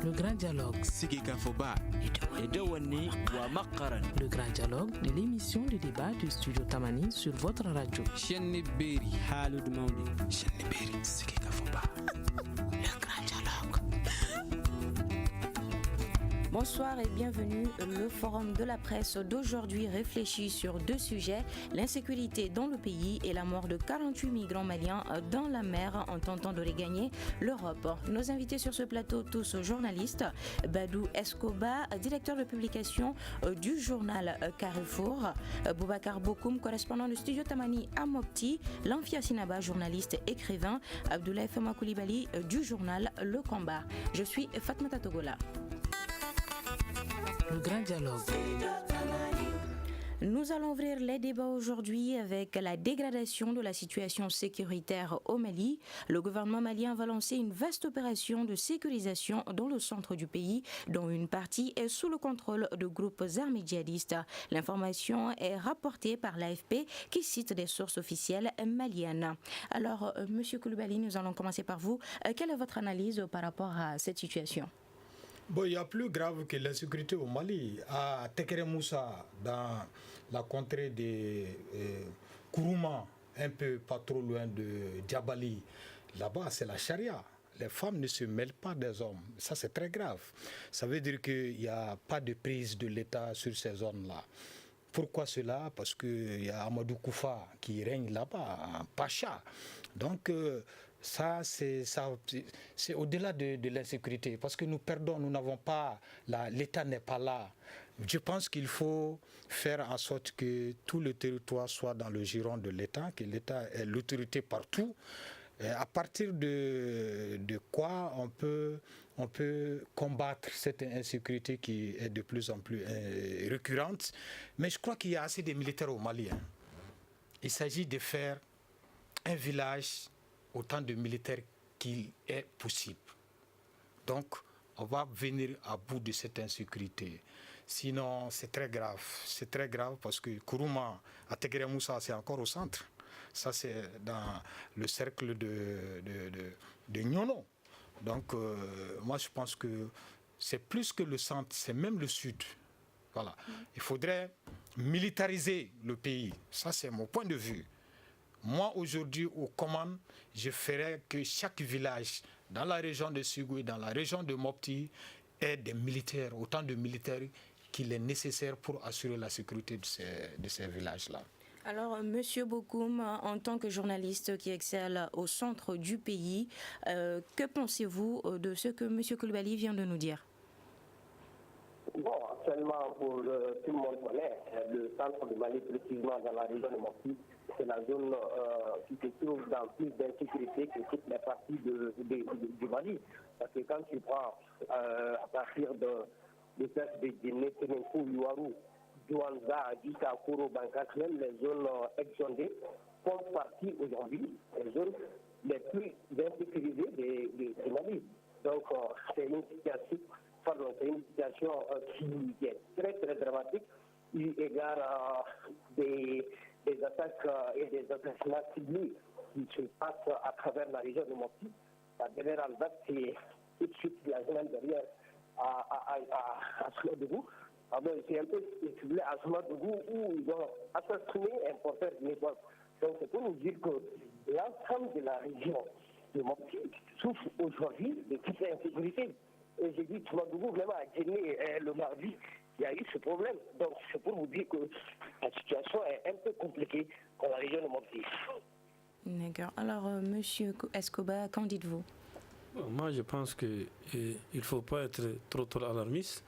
Le grand dialogue. Sigika Foba. Le grand dialogue de l'émission de débat du studio Tamani sur votre radio. Chenni Beri Halud Maundi. Chenni Beri Sigika Foba. Le grand dialogue. Bonsoir et bienvenue. Le forum de la presse d'aujourd'hui réfléchit sur deux sujets, l'insécurité dans le pays et la mort de 48 migrants maliens dans la mer en tentant de regagner l'Europe. Nos invités sur ce plateau, tous journalistes, Badou Escoba, directeur de publication du journal Carrefour, Boubacar Bokoum, correspondant du studio Tamani à Mopti, Lamfia Sinaba, journaliste écrivain, Abdoulaye Fama Koulibaly du journal Le Combat. Je suis Fatmata Togola. Le grand dialogue. Nous allons ouvrir les débats aujourd'hui avec la dégradation de la situation sécuritaire au Mali. Le gouvernement malien va lancer une vaste opération de sécurisation dans le centre du pays, dont une partie est sous le contrôle de groupes armés djihadistes. L'information est rapportée par l'AFP qui cite des sources officielles maliennes. Alors, Monsieur Koulibaly, nous allons commencer par vous. Quelle est votre analyse par rapport à cette situation ? Bon, il y a plus grave que l'insécurité au Mali. À Tekere Moussa, dans la contrée de Kourouma, un peu pas trop loin de Djabali, là-bas, c'est la charia. Les femmes ne se mêlent pas des hommes. Ça, c'est très grave. Ça veut dire qu'il n'y a pas de prise de l'État sur ces zones-là. Pourquoi cela? Parce qu'il y a Amadou Koufa qui règne là-bas, un pacha. Donc, ça, c'est au-delà de l'insécurité. Parce que nous perdons, nous n'avons pas, l'État n'est pas là. Je pense qu'il faut faire en sorte que tout le territoire soit dans le giron de l'État, que l'État ait l'autorité partout. Et à partir de quoi on peut combattre cette insécurité qui est de plus en plus récurrente. Mais je crois qu'il y a assez de militaires au Mali. Il s'agit de faire un village autant de militaires qu'il est possible. Donc, on va venir à bout de cette insécurité. Sinon, c'est très grave. C'est très grave parce que Kourouma, à Tekere Moussa, c'est encore au centre. Ça, c'est dans le cercle de Nyono. Donc, moi, je pense que c'est plus que le centre, c'est même le sud. Voilà. Il faudrait militariser le pays. Ça, c'est mon point de vue. Moi, aujourd'hui, aux commandes, je ferais que chaque village dans la région de Ségou et dans la région de Mopti ait des militaires, autant de militaires qu'il est nécessaire pour assurer la sécurité de ces villages-là. Alors, Monsieur Bokoum, en tant que journaliste qui excelle au centre du pays, que pensez-vous de ce que Monsieur Koulibaly vient de nous dire? Bon, actuellement, pour tout le monde connaît, le centre du Mali, précisément dans la région de Mopti, c'est la zone qui se trouve dans plus d'insécurité que toutes les parties du Mali. Parce que quand tu prends à partir de Guinée, Sénégal, Yuarou, Douanza, jusqu'à Kouro, Bankat, même les zones exondées font partie aujourd'hui des zones les plus insécurisées du Mali. Donc, c'est une situation qui est très très dramatique, eu égard des attaques et des assassinats ciblés qui se passent à travers la région de Mopti. La dernière en date, c'est tout de suite la semaine dernière à Slodougou. C'est un peu ciblé à Slodougou où ils ont assassiné un porteur de network. Donc c'est pour nous dire que l'ensemble de la région de Mopti souffre aujourd'hui de toute l'insécurité. Et j'ai dit Slodougou vraiment a gagné le mardi. Il y a eu ce problème. Donc, c'est pour vous dire que la situation est un peu compliquée pour la région de Mopti. D'accord. Alors, Monsieur Escoba, qu'en dites-vous? Moi, je pense qu'il ne faut pas être trop alarmiste.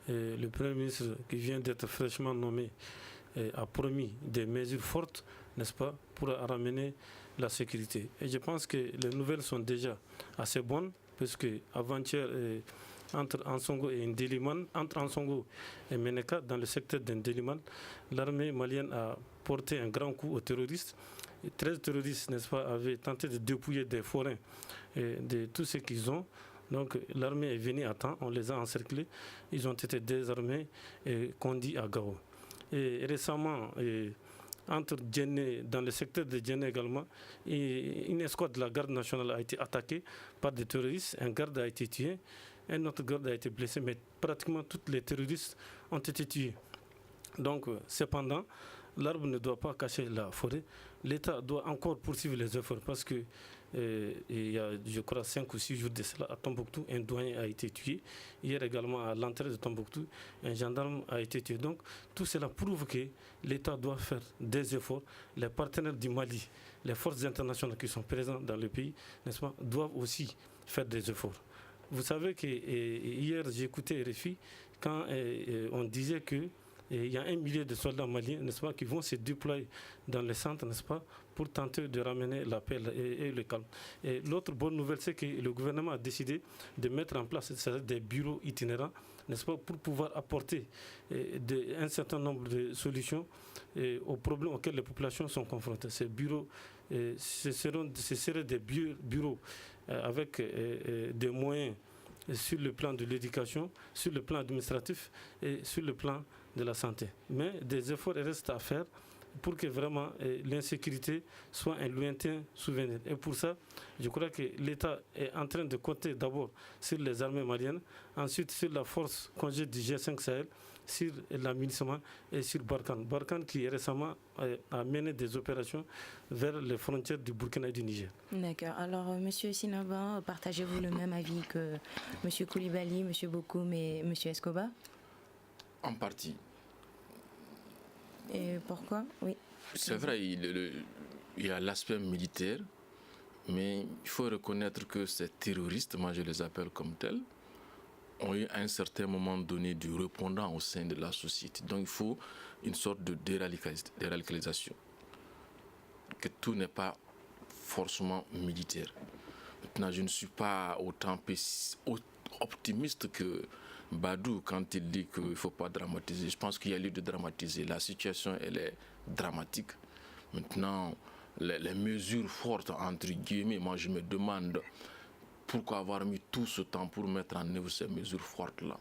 Et le Premier ministre qui vient d'être fraîchement nommé a promis des mesures fortes, n'est-ce pas, pour ramener la sécurité. Et je pense que les nouvelles sont déjà assez bonnes, puisque avant-hier, entre Ansongo et Ndéliman, entre Ansongo et Meneka, dans le secteur d'Ndéliman, l'armée malienne a porté un grand coup aux terroristes. Et 13 terroristes, n'est-ce pas, avaient tenté de dépouiller des forains et de tout ce qu'ils ont. Donc l'armée est venue à temps, on les a encerclés, ils ont été désarmés et conduits à Gao. Et récemment, entre Djenné, dans le secteur de Djenné également, une escouade de la garde nationale a été attaquée par des terroristes, un garde a été tué. un autre garde a été blessé, mais pratiquement tous les terroristes ont été tués. Donc, cependant, l'arbre ne doit pas cacher la forêt. L'État doit encore poursuivre les efforts parce que il y a, je crois, 5 ou 6 jours de cela, à Tombouctou, un douanier a été tué. Hier également, à l'entrée de Tombouctou, un gendarme a été tué. Donc, tout cela prouve que l'État doit faire des efforts. Les partenaires du Mali, les forces internationales qui sont présentes dans le pays, n'est-ce pas, doivent aussi faire des efforts. Vous savez que hier, j'ai écouté RFI quand on disait que il y a 1 millier de soldats maliens, n'est-ce pas, qui vont se déployer dans les centres, n'est-ce pas, pour tenter de ramener la paix et le calme. Et l'autre bonne nouvelle, c'est que le gouvernement a décidé de mettre en place des bureaux itinérants, n'est-ce pas, pour pouvoir apporter un certain nombre de solutions aux problèmes auxquels les populations sont confrontées. Ces bureaux, ce seraient des bureaux avec des moyens sur le plan de l'éducation, sur le plan administratif et sur le plan de la santé. Mais des efforts restent à faire pour que vraiment l'insécurité soit un lointain souvenir. Et pour ça, je crois que l'État est en train de compter d'abord sur les armées maliennes, ensuite sur la force conjointe du G5 Sahel, sur l'amunissement et sur Barkhane. Barkhane qui récemment a mené des opérations vers les frontières du Burkina et du Niger. D'accord. Alors, M. Sinaba, partagez-vous le même avis que M. Koulibaly, M. Bokoum et M. Escobar? En partie. Et pourquoi? Oui. C'est vrai, il y a l'aspect militaire, mais il faut reconnaître que ces terroristes, moi je les appelle comme tels, ont eu à un certain moment donné du répondant au sein de la société. Donc il faut une sorte de déradicalisation. Que tout n'est pas forcément militaire. Maintenant, je ne suis pas autant optimiste que Badou quand il dit qu'il ne faut pas dramatiser. Je pense qu'il y a lieu de dramatiser. La situation, elle est dramatique. Maintenant, les mesures fortes, entre guillemets, moi je me demande pourquoi avoir mis tout ce temps pour mettre en œuvre ces mesures fortes-là.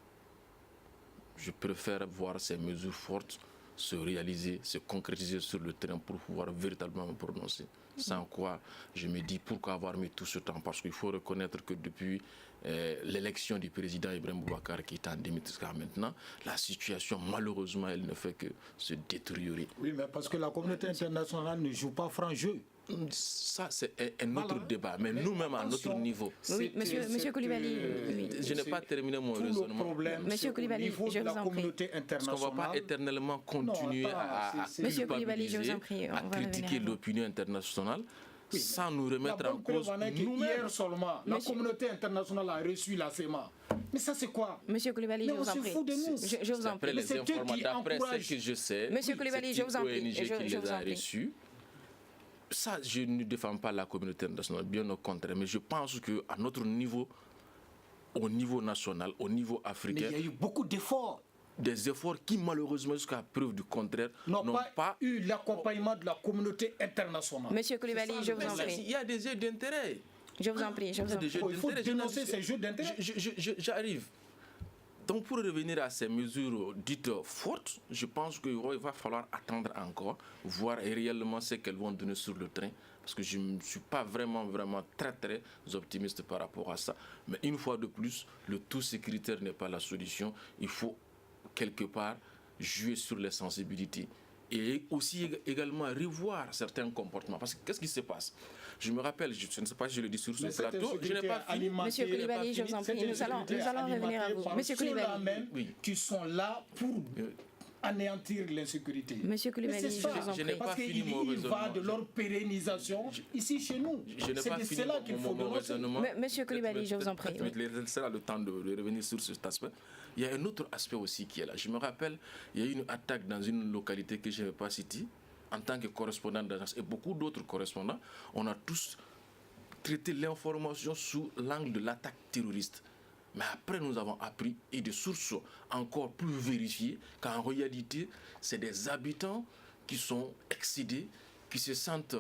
Je préfère voir ces mesures fortes se réaliser, se concrétiser sur le terrain pour pouvoir véritablement me prononcer. Sans quoi, je me dis pourquoi avoir mis tout ce temps, parce qu'il faut reconnaître que depuis l'élection du président Ibrahim Boubacar qui est en 2000 jusqu'à maintenant, la situation malheureusement elle ne fait que se détériorer. Oui, mais parce que la communauté internationale ne joue pas franc jeu. Ça, c'est un autre débat, mais nous-mêmes à notre niveau. Oui, monsieur Koulibaly. Je n'ai pas terminé mon raisonnement. Monsieur Koulibaly, je vous en prie. Parce qu'on ne va pas éternellement continuer à critiquer l'opinion internationale. Oui, sans nous remettre en cause nous-mêmes. Hier seulement, la communauté internationale a reçu la CEMA. Mais ça, c'est quoi? Monsieur Koulibaly, je vous en prie. Je vous en prie. D'après ce que je sais, Monsieur Koulibaly, je vous en prie. Je les a reçus. Ça, je ne défends pas la communauté internationale, bien au contraire. Mais je pense qu'à notre niveau, au niveau national, au niveau africain... Mais il y a eu beaucoup d'efforts. Des efforts qui, malheureusement, jusqu'à preuve du contraire, n'ont pas eu l'accompagnement de la communauté internationale. Monsieur Koulibaly, je vous en prie. Il y a des jeux d'intérêt. Je vous en prie, je vous en prie. Il faut dénoncer ces jeux d'intérêt. J'arrive. Donc, pour revenir à ces mesures dites fortes, je pense qu'il va falloir attendre encore, voir réellement ce qu'elles vont donner sur le terrain, parce que je ne suis pas vraiment très optimiste par rapport à ça. Mais une fois de plus, le tout sécuritaire n'est pas la solution. Il faut quelque part jouer sur les sensibilités et aussi également revoir certains comportements. Parce que qu'est-ce qui se passe? Je me rappelle, je ne sais pas si je le dis sur ce plateau, je n'ai pas fini. Monsieur Koulibaly, je vous en prie, nous allons revenir à vous. Monsieur Koulibaly, qui sont là pour anéantir l'insécurité. Monsieur Koulibaly, je vous en prie. Parce qu'il va de leur pérennisation ici chez nous. Je n'ai pas fini mon raisonnement. Monsieur Koulibaly, je vous en prie. Laissez le temps de revenir sur cet aspect. Il y a un autre aspect aussi qui est là. Je me rappelle, il y a eu une attaque dans une localité que je ne vais pas citer. En tant que correspondant d'agence et beaucoup d'autres correspondants, on a tous traité l'information sous l'angle de l'attaque terroriste. Mais après, nous avons appris, et de sources encore plus vérifiées, qu'en réalité, c'est des habitants qui sont excédés, qui se sentent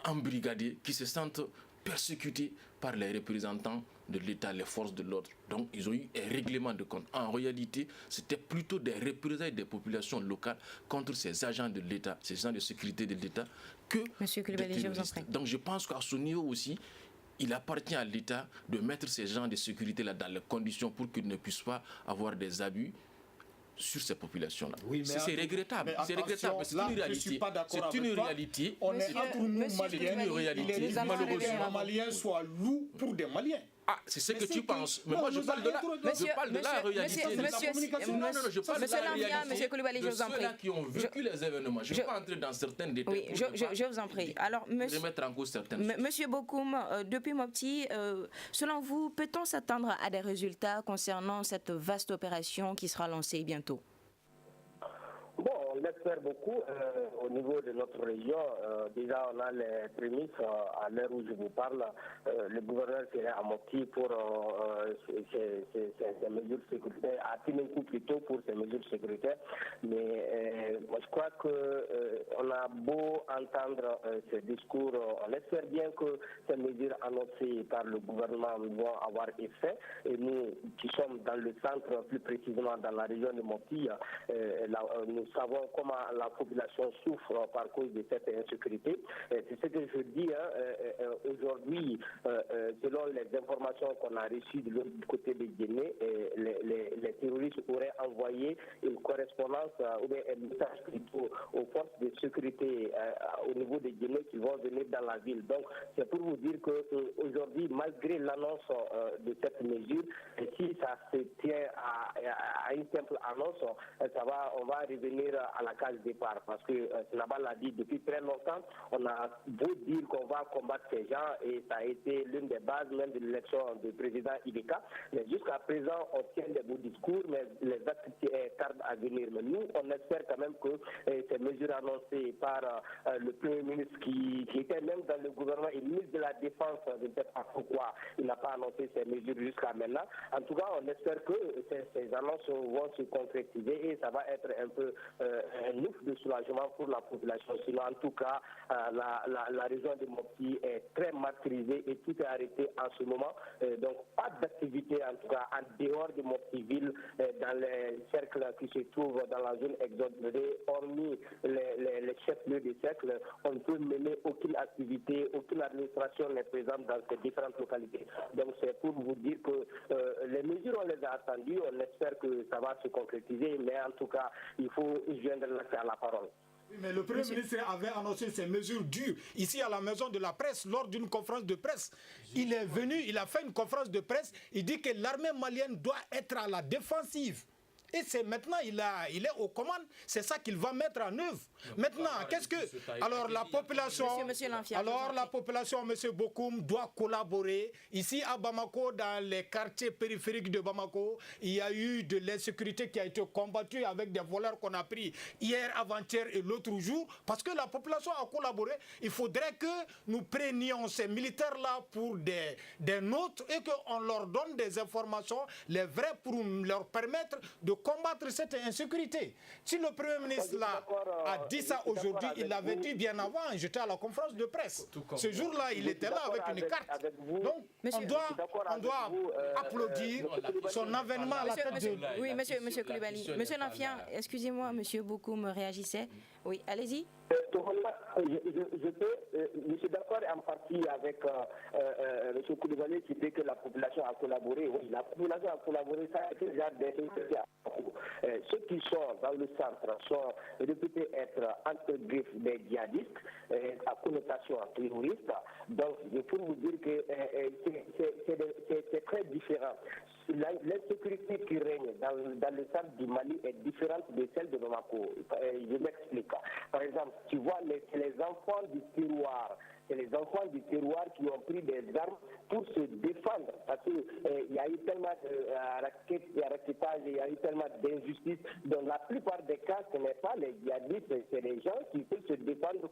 embrigadés, qui se sentent persécutés par les représentants de l'État, les forces de l'ordre. Donc, ils ont eu un règlement de compte. En réalité, c'était plutôt des représailles des populations locales contre ces agents de l'État, ces agents de sécurité de l'État, que Monsieur Koulibaly, je vous en prie. Donc, je pense qu'à ce niveau aussi, il appartient à l'État de mettre ces gens de sécurité-là dans les conditions pour qu'ils ne puissent pas avoir des abus sur ces populations-là. Oui, c'est regrettable. C'est regrettable, mais c'est une réalité. C'est une réalité. On est entre nous, Maliens. Il est malheureux que les Maliens soient loups pour des Maliens. Ah, c'est ce que tu penses. Mais moi, je parle de la réalité. Je parle de la réalité de ceux-là qui ont vécu les événements. Je ne vais pas entrer dans certains détails. Oui, je vous en prie. Alors, remettre en cause certaines choses. Monsieur Bokoum, depuis Mopti, selon vous, peut-on s'attendre à des résultats concernant cette vaste opération qui sera lancée bientôt? Bon, on l'espère beaucoup. Au niveau de notre région, déjà on a les prémices. À l'heure où je vous parle, le gouverneur serait à Mopti pour ces mesures sécuritaires, à Tinenkou plutôt pour ces mesures sécuritaires. Mais moi je crois qu'on a beau entendre ces discours, on espère bien que ces mesures annoncées par le gouvernement vont avoir effet. Et nous qui sommes dans le centre, plus précisément dans la région de Mopti, nous savons comment la population souffre par cause de cette insécurité. C'est ce que je dis. Aujourd'hui, selon les informations qu'on a reçues de l'autre côté de Guinée, les terroristes auraient envoyé une correspondance ou bien un message plutôt aux forces de sécurité au niveau de Guinée qui vont venir dans la ville. Donc, c'est pour vous dire qu'aujourd'hui, malgré l'annonce de cette mesure, si ça se tient à une simple annonce, on va revenir à la case départ parce que Nabal l'a dit depuis très longtemps, on a beau dire qu'on va combattre ces gens et ça a été l'une des bases même de l'élection du président Ibeka, mais jusqu'à présent on tient des beaux discours mais les actes tardent à venir. Mais nous on espère quand même que ces mesures annoncées par le Premier ministre qui était même dans le gouvernement et ministre de la Défense, je ne sais pas pourquoi il n'a pas annoncé ces mesures jusqu'à maintenant. En tout cas on espère que ces annonces vont se concrétiser et ça va être un peu un ouf de soulagement pour la population. Sinon, en tout cas, la région de Mopti est très martyrisée et tout est arrêté en ce moment. Donc, pas d'activité, en tout cas, en dehors de Mopti-Ville, dans les cercles qui se trouvent dans la zone exodée, hormis les chefs-lieux des cercles, on ne peut mener aucune activité, aucune administration n'est présente dans ces différentes localités. Donc, c'est pour vous dire que les mesures, on les a attendues, on espère que ça va se concrétiser, mais en tout cas, il faut joindre à la parole. Mais le Premier ministre avait annoncé ces mesures dures ici à la Maison de la Presse lors d'une conférence de presse. Il est venu, il a fait une conférence de presse, il dit que l'armée malienne doit être à la défensive. Et c'est maintenant, il est aux commandes, c'est ça qu'il va mettre en œuvre. Maintenant, qu'est-ce que... Alors la population, M. Bokoum, doit collaborer. Ici à Bamako, dans les quartiers périphériques de Bamako, il y a eu de l'insécurité qui a été combattue avec des voleurs qu'on a pris hier, avant-hier et l'autre jour. Parce que la population a collaboré. Il faudrait que nous prenions ces militaires-là pour des nôtres et qu'on leur donne des informations, les vraies, pour leur permettre de combattre cette insécurité. Si le Premier ministre là a dit ça aujourd'hui, il l'avait dit bien avant, j'étais à la conférence de presse. Ce jour-là, il était là avec une carte. Donc, on doit applaudir son avènement à la tête de... Oui, monsieur Koulibaly. Monsieur Lanfian, excusez-moi, monsieur Bokoum réagissait. Oui, allez-y. Je suis d'accord en partie avec M. Koulibaly qui dit que la population a collaboré. Oui, la population a collaboré, ça a été déjà des ceux qui sont dans le centre sont réputés être entre griffes des djihadistes à connotation terroriste. Donc, je peux vous dire que c'est très différent. L'insécurité qui règne dans le centre du Mali est différente de celle de Bamako. Je m'explique. Par exemple, tu vois, c'est les enfants du terroir. C'est les enfants du terroir qui ont pris des armes pour se défendre. Parce qu'il y a eu tellement de raquettage, il y a eu tellement d'injustice. Dans la plupart des cas, ce n'est pas les djihadistes, c'est les gens qui peuvent se défendre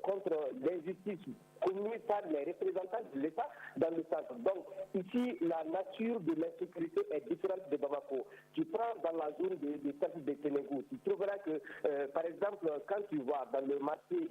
contre l'injustice commise par les représentants de l'État dans le centre. Donc, ici, la nature de l'insécurité est différente de Bamako. Tu prends dans la zone de centre de Ténégou, tu trouveras que, par exemple, quand tu vas dans le marché,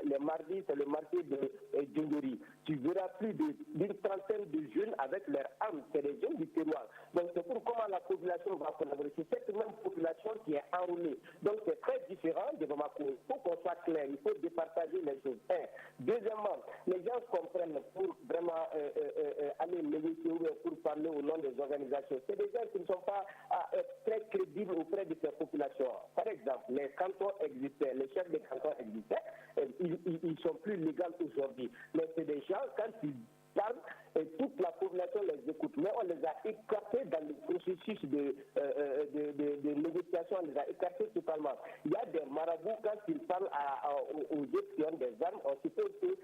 les mardis, c'est le marché de Djungori, tu verras plus d'une trentaine de jeunes avec leurs armes. C'est les jeunes du terroir. Donc, c'est pour comment la population va collaborer. C'est cette même population qui est enrôlée. Donc, c'est très différent de Bamako. Il faut qu'on soit clair. Il faut départager les choses. Deuxièmement, les gens gens comprennent pour vraiment aller négocier ou pour parler au nom des organisations, c'est des gens qui ne sont pas très crédibles auprès de ces populations. Par exemple, les cantons existaient, les chefs des cantons existaient, ils sont plus légaux aujourd'hui. Mais c'est des gens, quand ils parlent, et toute la population les écoute. Mais on les a écartés dans le processus de négociation, on les a écartés totalement. Il y a des marabouts, quand ils parlent aux autres qui ont des armes, on suppose que,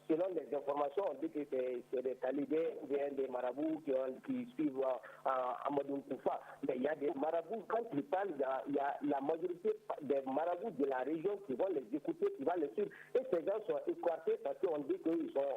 selon les informations, on dit que c'est des talibés, des marabouts qui suivent Amadou Koufa. Mais il y a des marabouts, quand ils parlent, il y a la majorité des marabouts de la région qui vont les écouter, qui vont les suivre. Et ces gens sont écartés parce qu'on dit qu'ils sont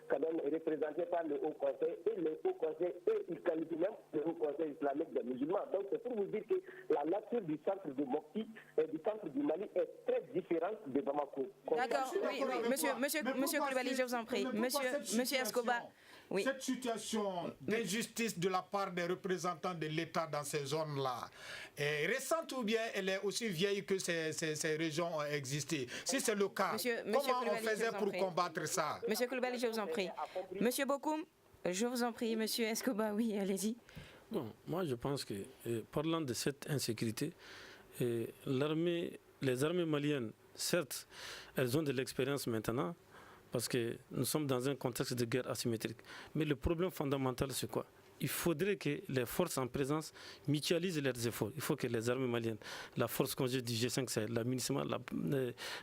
quand même représentés par le Haut Conseil, et le Haut Conseil, et il qualifie même le Haut Conseil islamique des musulmans. Donc c'est pour vous dire que la nature du centre de Mopti et du centre du Mali est très différente de Bamako. D'accord, oui, monsieur Koulibaly, je vous en prie. Monsieur Escobar. Oui. Cette situation d'injustice de la part des représentants de l'État dans ces zones-là est récente ou bien elle est aussi vieille que ces régions ont existé? Si c'est le cas, comment on faisait pour combattre ça? Monsieur Koulibaly, je vous en prie. Monsieur Bokoum, je vous en prie. Monsieur Escobar, oui, allez-y. Bon, moi je pense que, parlant de cette insécurité, les armées maliennes, certes, elles ont de l'expérience maintenant, parce que nous sommes dans un contexte de guerre asymétrique. Mais le problème fondamental, c'est quoi? Il faudrait que les forces en présence mutualisent leurs efforts. Il faut que les armées maliennes, la force conjointe du G5 Sahel, la MINUSMA,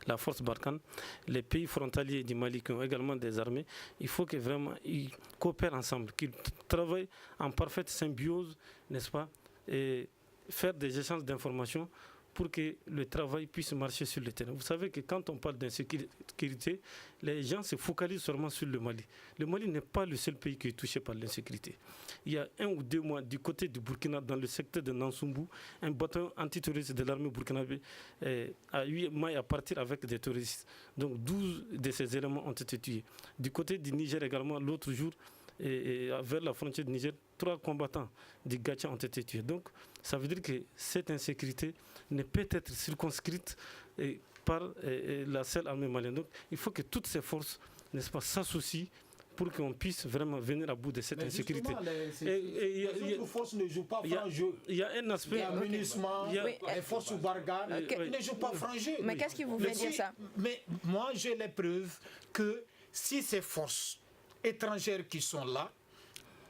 la force Barkhane, les pays frontaliers du Mali qui ont également des armées, il faut que vraiment ils coopèrent ensemble, qu'ils travaillent en parfaite symbiose, n'est-ce pas, et faire des échanges d'informations pour que le travail puisse marcher sur le terrain. Vous savez que quand on parle d'insécurité, les gens se focalisent seulement sur le Mali. Le Mali n'est pas le seul pays qui est touché par l'insécurité. Il y a 1 ou 2 mois, du côté du Burkina, dans le secteur de Nansumbu, un bataillon antiterroriste de l'armée burkinabé a eu maille à partir avec des terroristes. Donc 12 de ces éléments ont été tués. Du côté du Niger également, l'autre jour, et vers la frontière du Niger, 3 combattants du Gacha ont été tués. Donc, ça veut dire que cette insécurité ne peut être circonscrite par la seule armée malienne. Donc, il faut que toutes ces forces, n'est-ce pas, s'associent pour qu'on puisse vraiment venir à bout de cette insécurité. Les autres forces ne jouent pas franc jeu. Il y a un aspect... Les forces Barkhane ne jouent pas franc jeu. Mais qu'est-ce qui vous fait dire ça? Mais moi, j'ai les preuves que si ces forces étrangères qui sont là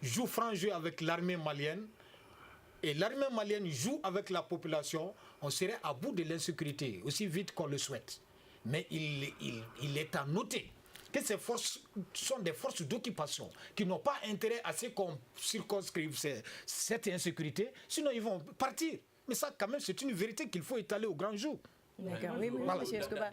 jouent franc jeu avec l'armée malienne et l'armée malienne joue avec la population, on serait à bout de l'insécurité aussi vite qu'on le souhaite. Mais il est à noter que ces forces sont des forces d'occupation qui n'ont pas intérêt à ce qu'on circonscrive cette insécurité, sinon ils vont partir. Mais ça, quand même, c'est une vérité qu'il faut étaler au grand jour. D'accord, oui, voilà. Monsieur Escobar.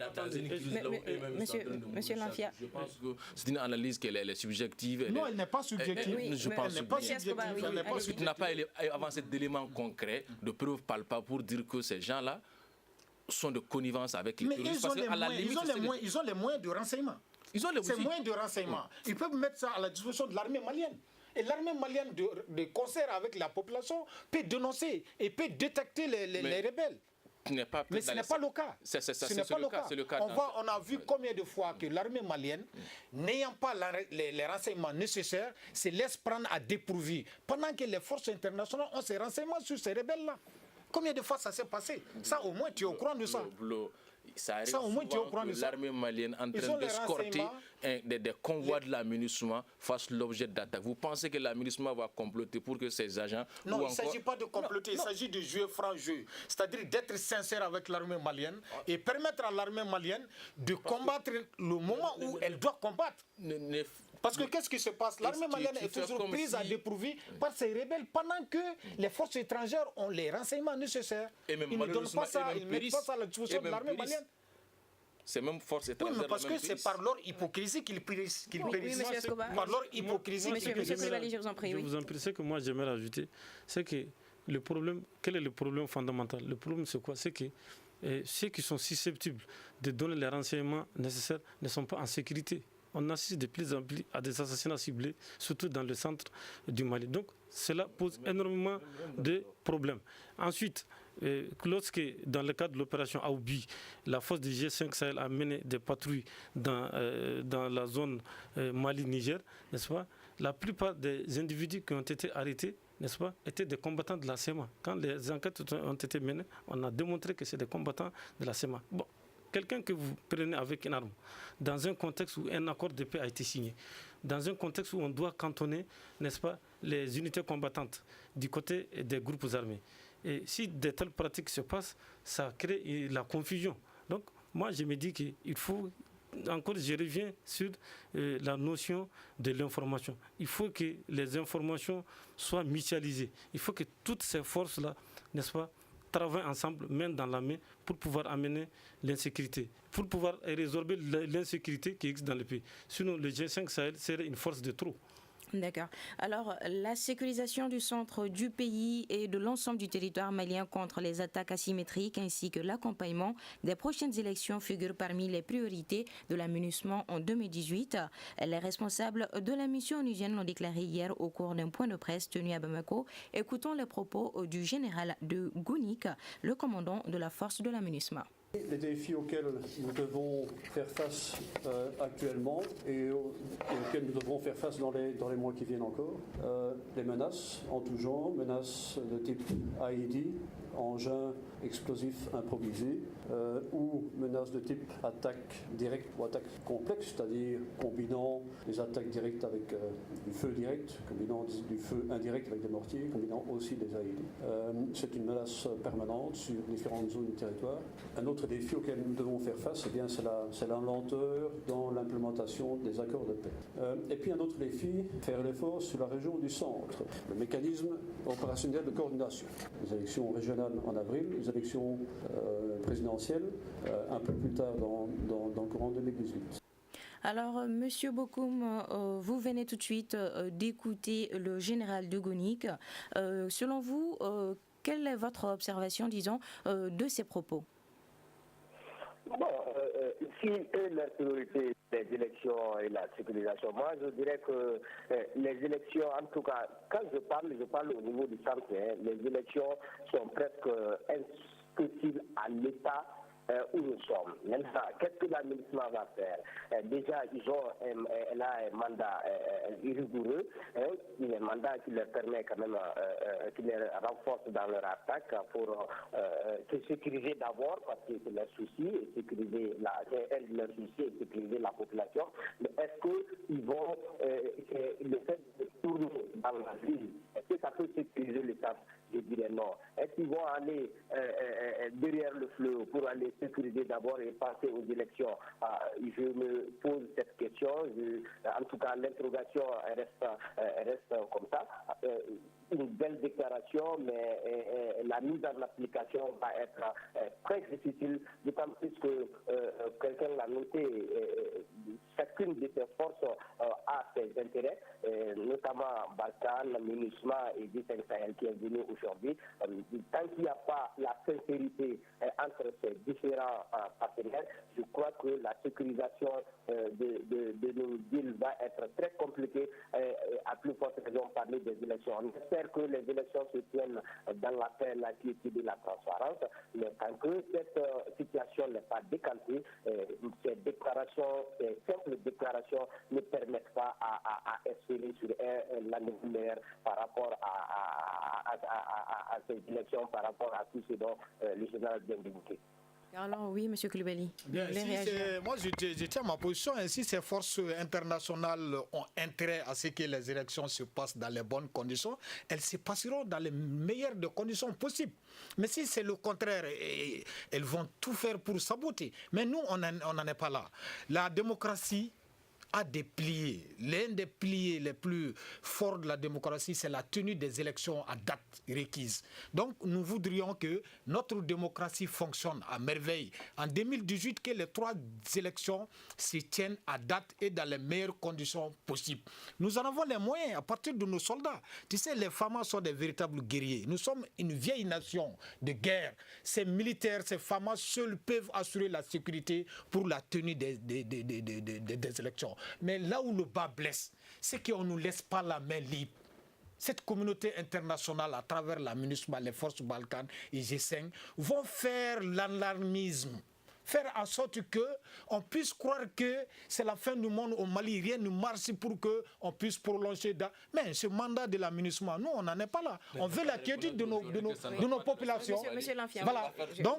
Monsieur Lanfia. Je pense que c'est une analyse qui est subjective. Non, elle n'est pas subjective. Je pense que tu n'as pas avancé d'éléments concrets, de preuves palpables pour dire que ces gens-là sont de connivence avec les terroristes. Ils ont les moyens de renseignement. Ces moyens de renseignement, ils peuvent mettre ça à la disposition de l'armée malienne. Et l'armée malienne, de concert avec la population, peut dénoncer et peut détecter les rebelles. Mais ce n'est pas le cas. Ce n'est pas le cas. On a vu combien de fois que l'armée malienne, n'ayant pas les renseignements nécessaires, se laisse prendre à dépourvu. Pendant que les forces internationales ont ces renseignements sur ces rebelles-là. Combien de fois ça s'est passé? Ça, au moins, tu es au courant de ça. Ça arrive souvent que l'armée malienne en train d'escorter des convois de la MINUSMA fassent l'objet d'attaques. Vous pensez que la MINUSMA va comploter pour que ces agents... Non, il ne s'agit pas de comploter, il s'agit de jouer franc jeu. C'est-à-dire d'être sincère avec l'armée malienne et permettre à l'armée malienne de combattre le moment où elle doit combattre. Parce que qu'est-ce qui se passe? L'armée malienne est toujours prise à dépourvu par ces rebelles pendant que les forces étrangères ont les renseignements nécessaires. Ils ne donnent pas ça, ils ne mettent pas ça à la disposition de l'armée malienne. Ces mêmes forces étrangères. Oui, mais parce que c'est par leur hypocrisie qu'ils périssent. Par leur hypocrisie qu'ils périssent. Je vous en prie, ce que moi j'aimerais ajouter, c'est que le problème, quel est le problème fondamental? Le problème c'est quoi? C'est que ceux qui sont susceptibles de donner les renseignements nécessaires ne sont pas en sécurité. On assiste de plus en plus à des assassinats ciblés, surtout dans le centre du Mali. Donc, cela pose énormément de problèmes. Ensuite, lorsque, dans le cadre de l'opération Aoubi, la force du G5 Sahel a mené des patrouilles dans la zone Mali-Niger, n'est-ce pas, la plupart des individus qui ont été arrêtés, n'est-ce pas, étaient des combattants de la SEMA. Quand les enquêtes ont été menées, on a démontré que c'est des combattants de la SEMA. Bon, quelqu'un que vous prenez avec une arme, dans un contexte où un accord de paix a été signé, dans un contexte où on doit cantonner, n'est-ce pas, les unités combattantes du côté des groupes armés. Et si de telles pratiques se passent, ça crée la confusion. Donc, moi, je me dis qu'il faut, encore, je reviens sur la notion de l'information. Il faut que les informations soient mutualisées. Il faut que toutes ces forces-là, n'est-ce pas, travaillent ensemble, main dans la main, pour pouvoir amener l'insécurité, pour pouvoir résorber l'insécurité qui existe dans le pays. Sinon, le G5 Sahel serait une force de trop. D'accord. Alors, la sécurisation du centre du pays et de l'ensemble du territoire malien contre les attaques asymétriques ainsi que l'accompagnement des prochaines élections figurent parmi les priorités de la MINUSMA en 2018. Les responsables de la mission onusienne l'ont déclaré hier au cours d'un point de presse tenu à Bamako. Écoutons les propos du général de Gounik, le commandant de la force de la MINUSMA. Les défis auxquels nous devons faire face actuellement et auxquels nous devrons faire face dans les mois qui viennent encore, les menaces en tout genre, menaces de type IED, engins explosifs improvisés, ou menaces de type attaque directe ou attaque complexe, c'est-à-dire combinant des attaques directes avec du feu direct, combinant du feu indirect avec des mortiers, combinant aussi des IED. C'est une menace permanente sur différentes zones du territoire. Un autre défi auquel nous devons faire face, eh bien, c'est la lenteur dans l'implémentation des accords de paix. Et puis un autre défi, faire l'effort sur la région du centre, le mécanisme opérationnel de coordination. Les élections régionales en avril, les élections présidentielles un peu plus tard dans le courant 2018. Alors, Monsieur Bokoum, vous venez tout de suite d'écouter le général de Gounik. Selon vous, quelle est votre observation, disons, de ces propos? Bon, si la priorité des élections et la sécurisation, moi je dirais que les élections, en tout cas, quand je parle au niveau du centre, les élections sont presque impossibles à l'État où nous sommes. Maintenant, qu'est-ce que la MINUSMA va faire? Déjà, elle a un mandat rigoureux, un mandat qui leur permet quand même, qui les renforce dans leur attaque pour se sécuriser d'abord, parce que c'est leur souci, et sécuriser leur souci et sécuriser la population. Mais est-ce qu'ils vont, le fait de tourner dans la ville, est-ce que ça peut sécuriser l'État? Je dirais non. Est-ce qu'ils vont aller derrière le fleuve pour aller sécuriser d'abord et passer aux élections? Je me pose cette question. En tout cas, l'interrogation reste comme ça. Une belle déclaration, mais la mise en application va être très difficile, d'autant plus que quelqu'un l'a noté, chacune de ces forces a ses intérêts, notamment Barkhane, MINUSMA et G5 Sahel qui est venu aujourd'hui. Tant qu'il n'y a pas la sincérité entre ces différents partenaires, je crois que la sécurisation de nos villes va être très compliquée, à plus forte raison parler des élections. On espère que les élections se tiennent dans la paix, la quiétude et la transparence, mais tant que cette situation n'est pas décantée, ces déclarations, ces simples déclarations ne permettent pas à espérer sur un meilleur par rapport à ces élections, par rapport à tout ce dont le général vient d'évoquer. Alors oui, M. Koulibaly. Bien, moi je tiens ma position. Si ces forces internationales ont intérêt à ce que les élections se passent dans les bonnes conditions, elles se passeront dans les meilleures des conditions possibles. Mais si c'est le contraire, elles vont tout faire pour saboter. Mais nous, on n'en est pas là. La démocratie a des piliers. L'un des piliers les plus forts de la démocratie, c'est la tenue des élections à date requise. Donc, nous voudrions que notre démocratie fonctionne à merveille. En 2018, que les 3 élections se tiennent à date et dans les meilleures conditions possibles. Nous en avons les moyens à partir de nos soldats. Tu sais, les femmes sont des véritables guerriers. Nous sommes une vieille nation de guerre. Ces militaires, ces femmes seuls peuvent assurer la sécurité pour la tenue des élections. Mais là où le bas blesse, c'est qu'on ne nous laisse pas la main libre. cette communauté internationale, à travers la MINUSMA, les forces Balkans et G5, vont faire l'alarmisme. Faire en sorte qu'on puisse croire que c'est la fin du monde au Mali. Rien ne marche pour qu'on puisse prolonger. Mais ce mandat de la MINUSMA, nous, on n'en est pas là. On veut la quiétude de nos populations. Voilà. Donc,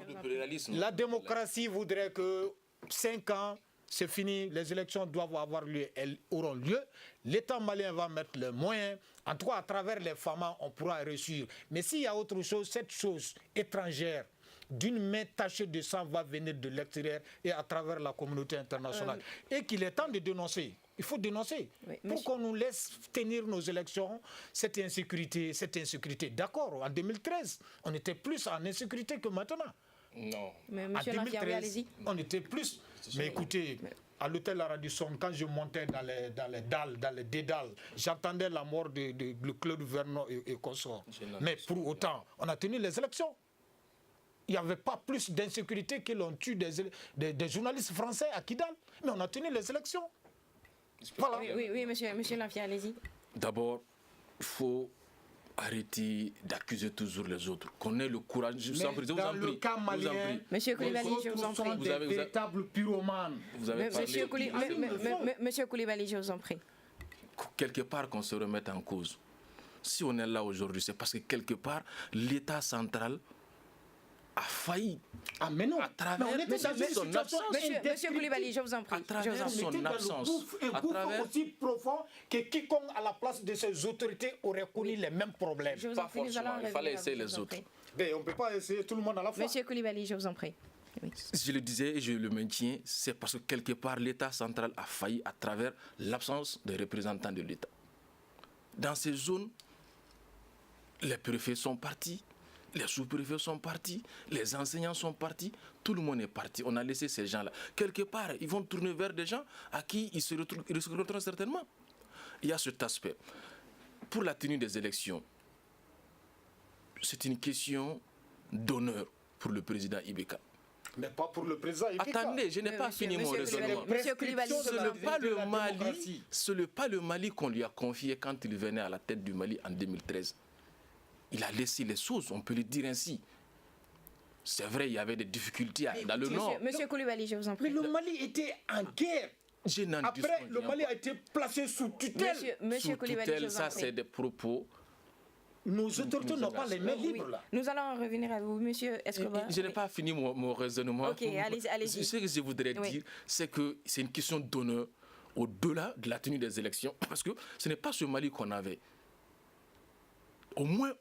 la démocratie voudrait que 5 ans, c'est fini, les élections doivent avoir lieu, elles auront lieu. L'État malien va mettre les moyens. En tout cas, à travers les FAMA, on pourra réussir. Mais s'il y a autre chose, cette chose étrangère, d'une main tachée de sang va venir de l'extérieur et à travers la communauté internationale. Et qu'il est temps de dénoncer. Il faut dénoncer. Oui, pour qu'on nous laisse tenir nos élections, cette insécurité. D'accord, en 2013, on était plus en insécurité que maintenant. Non. Mais en 2013, on était plus. Mais écoutez, à l'hôtel Radisson, quand je montais dans les dédales, j'entendais la mort de Claude Vernon et consorts. Mais pour autant, on a tenu les élections. Il n'y avait pas plus d'insécurité que l'on tue des journalistes français à Kidal. Mais on a tenu les élections. Voilà. Oui, monsieur Lafia, allez-y. D'abord, il faut arrêter d'accuser toujours les autres. Qu'on ait le courage. Dans le cas malien, monsieur Koulibaly, je vous en prie. Vous avez des véritables pyromanes. Monsieur Koulibaly, je vous en prie. Quelque part qu'on se remette en cause. Si on est là aujourd'hui, c'est parce que quelque part, l'État central a failli. Ah mais non, à travers son absence. Monsieur Koulibaly, je vous en prie. À travers son absence. Un gouffre aussi profond que quiconque à la place de ces autorités aurait connu les mêmes problèmes. Pas forcément, il fallait essayer les autres. Mais on ne peut pas essayer tout le monde à la fois. Monsieur Koulibaly, je vous en prie. Oui. Je le disais et je le maintiens, c'est parce que quelque part l'État central a failli à travers l'absence de représentants de l'État. Dans ces zones, les préfets sont partis. Les sous-préfets sont partis, les enseignants sont partis, tout le monde est parti. On a laissé ces gens-là. Quelque part, ils vont tourner vers des gens à qui ils se retrouveront certainement. Il y a cet aspect. Pour la tenue des élections, c'est une question d'honneur pour le président Ibeka. Mais pas pour le président Ibeka. Attendez, je n'ai pas fini mon raisonnement. Monsieur Koulibaly, ce n'est pas le Mali qu'on lui a confié quand il venait à la tête du Mali en 2013. Il a laissé les choses, on peut le dire ainsi. C'est vrai, il y avait des difficultés dans le nord. Monsieur Koulibaly, je vous en prie. Mais le Mali était en guerre. Après, le Mali a été placé sous tutelle. Monsieur Koulibaly, je vous en prie. Ça, c'est des propos. Nos autorités n'ont pas les mains libres là. Nous allons revenir à vous, monsieur Escobar. Je n'ai pas fini mon raisonnement. Ok, allez-y. Ce que je voudrais dire, c'est que c'est une question d'honneur au-delà de la tenue des élections. Parce que ce n'est pas ce Mali qu'on avait. Au moins,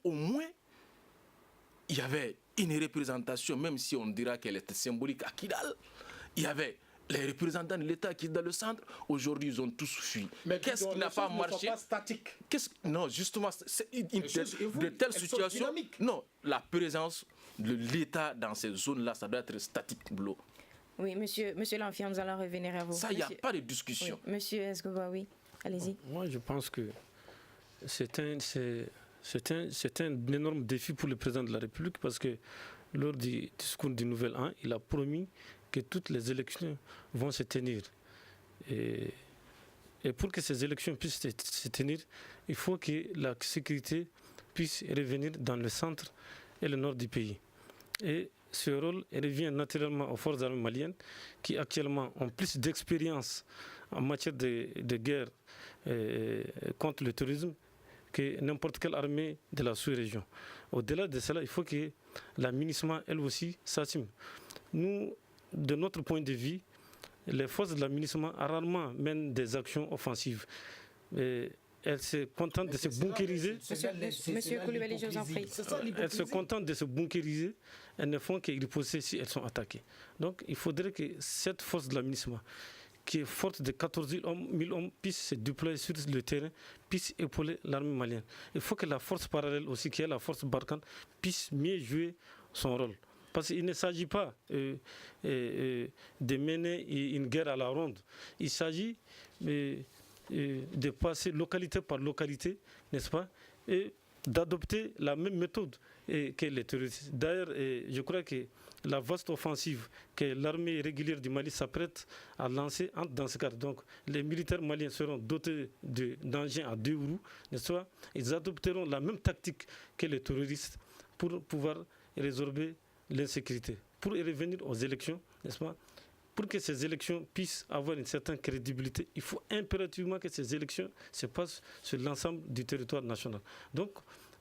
il y avait une représentation, même si on dira qu'elle était symbolique à Kidal. Il y avait les représentants de l'État qui sont dans le centre. Aujourd'hui, ils ont tous fui. Mais qu'est-ce qui n'a pas marché? Pas statique. Non, justement, c'est de telles situations. Non, la présence de l'État dans ces zones-là, ça doit être statique, Blo. Oui, monsieur Lanfian, nous allons revenir à vous. Ça, il n'y a pas de discussion. Oui. Monsieur Escobar, oui. Allez-y. Moi, je pense que c'est un énorme défi pour le président de la République parce que lors du discours du Nouvel An, il a promis que toutes les élections vont se tenir. Et pour que ces élections puissent se tenir, il faut que la sécurité puisse revenir dans le centre et le nord du pays. Et ce rôle revient naturellement aux forces armées maliennes qui actuellement ont plus d'expérience en matière de guerre contre le terrorisme que n'importe quelle armée de la sous-région. Au-delà de cela, il faut que la MINUSMA, elle aussi, s'assume. Nous, de notre point de vue, les forces de la MINUSMA rarement mènent des actions offensives. Elles se contentent de se bunkériser. Monsieur Koulibaly, je vous en prie. Elles se contentent de se bunkériser. Elles ne font que riposter si elles sont attaquées. Donc, il faudrait que cette force de la MINUSMA, qui est forte de 14 000 hommes, puisse se déployer sur le terrain, puisse épauler l'armée malienne. Il faut que la force parallèle aussi, qui est la force Barkhane, puisse mieux jouer son rôle. Parce qu'il ne s'agit pas de mener une guerre à la ronde. Il s'agit de passer localité par localité, n'est-ce pas, et d'adopter la même méthode que les terroristes. D'ailleurs, je crois que la vaste offensive que l'armée régulière du Mali s'apprête à lancer entre dans ce cadre. Donc, les militaires maliens seront dotés d'engins à 2 roues, n'est-ce pas? Ils adopteront la même tactique que les terroristes pour pouvoir résorber l'insécurité, pour y revenir aux élections, n'est-ce pas? Pour que ces élections puissent avoir une certaine crédibilité, il faut impérativement que ces élections se passent sur l'ensemble du territoire national. Donc,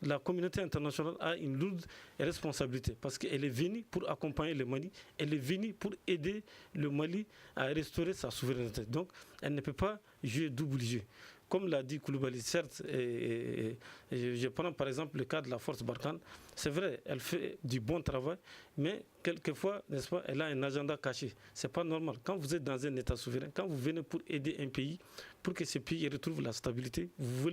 la communauté internationale a une lourde responsabilité parce qu'elle est venue pour accompagner le Mali, elle est venue pour aider le Mali à restaurer sa souveraineté. Donc, elle ne peut pas jouer double jeu. Comme l'a dit Koulibaly, certes, je prends par exemple le cas de la force Barkhane, c'est vrai, elle fait du bon travail, mais quelquefois, n'est-ce pas, elle a un agenda caché. C'est pas normal. Quand vous êtes dans un État souverain, quand vous venez pour aider un pays, pour que ce pays retrouve la stabilité, vous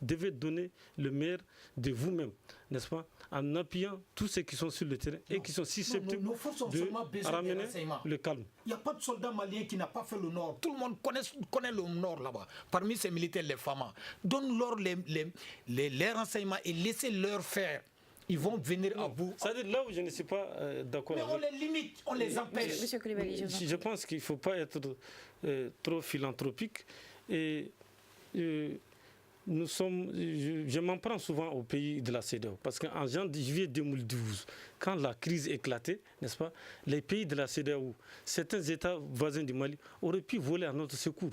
devez donner le meilleur de vous-même, n'est-ce pas, en appuyant tous ceux qui sont sur le terrain et qui sont susceptibles de ramener le calme. Il n'y a pas de soldat malien qui n'a pas fait le Nord. Tout le monde connaît le Nord là-bas. Parmi ces militaires, les femmes. Donne-leur les renseignements et laissez-leur faire. Ils vont venir à bout. C'est-à-dire là où je ne suis pas d'accord. Mais on les limite, on les empêche. Monsieur Koulibaly, je pense qu'il ne faut pas être trop philanthropique. Et je m'en prends souvent au pays de la CEDEAO. Parce qu'en juillet 2012, quand la crise éclatait, n'est-ce pas, les pays de la CEDEAO, certains États voisins du Mali, auraient pu voler à notre secours.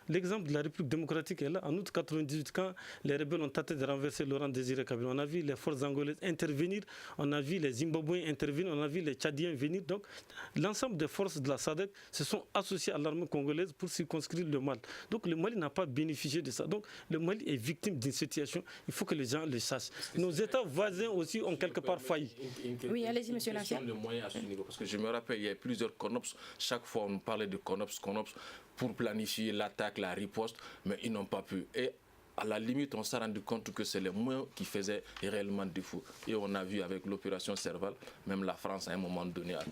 L'exemple de la République démocratique est là. En août 1998, quand les rebelles ont tenté de renverser Laurent Désiré Kabila, on a vu les forces angolaises intervenir, on a vu les Zimbabwéens intervenir, on a vu les Tchadiens venir. Donc, l'ensemble des forces de la SADC se sont associées à l'armée congolaise pour circonscrire le Mali. Donc, le Mali n'a pas bénéficié de ça. Donc, le Mali est victime d'une situation. Il faut que les gens le sachent. Nos États voisins aussi ont quelque part failli. Oui, allez-y, monsieur l'ancien. Parce que je me rappelle, il y a plusieurs CONOPS. Chaque fois, on parlait de CONOPS pour planifier l'attaque, la riposte, mais ils n'ont pas pu. Et à la limite, on s'est rendu compte que c'est les moyens qui faisaient réellement défaut. Et on a vu avec l'opération Serval, même la France à un moment donné a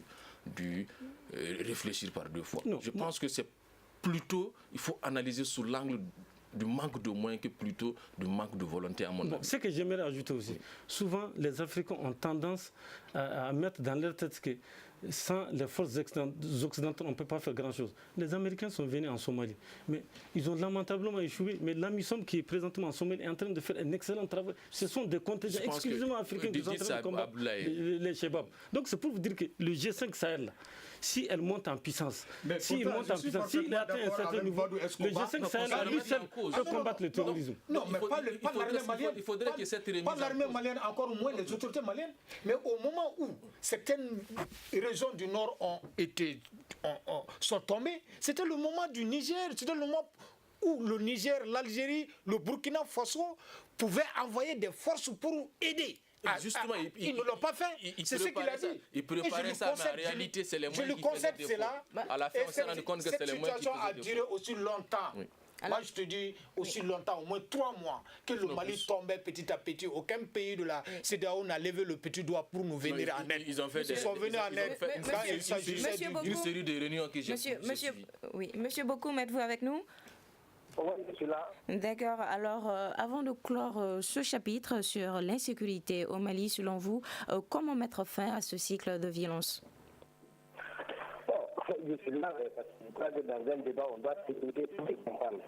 dû réfléchir par 2 fois. Je pense que c'est plutôt, il faut analyser sous l'angle du manque de moyens que plutôt du manque de volonté à mon avis. Ce que j'aimerais ajouter aussi, souvent les Africains ont tendance à mettre dans leur tête que sans les forces occidentales, on ne peut pas faire grand-chose. Les Américains sont venus en Somalie, mais ils ont lamentablement échoué. Mais l'AMISOM qui est présentement en Somalie est en train de faire un excellent travail. Ce sont des contingents exclusivement africains qui sont en train de combattre les Chebab. Donc c'est pour vous dire que le G5 Sahel, si elle monte en puissance, s'il atteint un certain niveau, le G5 Sahel à lui seul peut combattre le terrorisme. Non, mais pas l'armée malienne. Il faudrait que cette remise pas l'armée malienne, encore moins les autorités maliennes. Mais au moment où certaines régions du Nord sont tombées, c'était le moment du Niger, c'était le moment où le Niger, l'Algérie, le Burkina Faso pouvaient envoyer des forces pour aider. Justement, ils ne l'ont pas fait. C'est ce qu'il a dit. Ils préparaient ça, mais en réalité, c'est les moyens qui faisaient défaut. À la fin, on s'est rendu compte que c'est les moyens qui faisaient défaut. Cette situation a duré aussi longtemps. Oui. Moi, je te dis aussi longtemps, au moins 3 mois, que le Mali tombait petit à petit. Aucun pays de la CEDEAO n'a levé le petit doigt pour nous venir en aide. Ils sont venus en aide quand il s'agissait d'une série de réunions que j'ai. Monsieur Bokoum, êtes-vous avec nous? Oui, je suis là. D'accord. Alors, avant de clore ce chapitre sur l'insécurité au Mali, selon vous, comment mettre fin à ce cycle de violence? Je suis là parce que je crois que dans un débat, on doit s'écouter pour comprendre.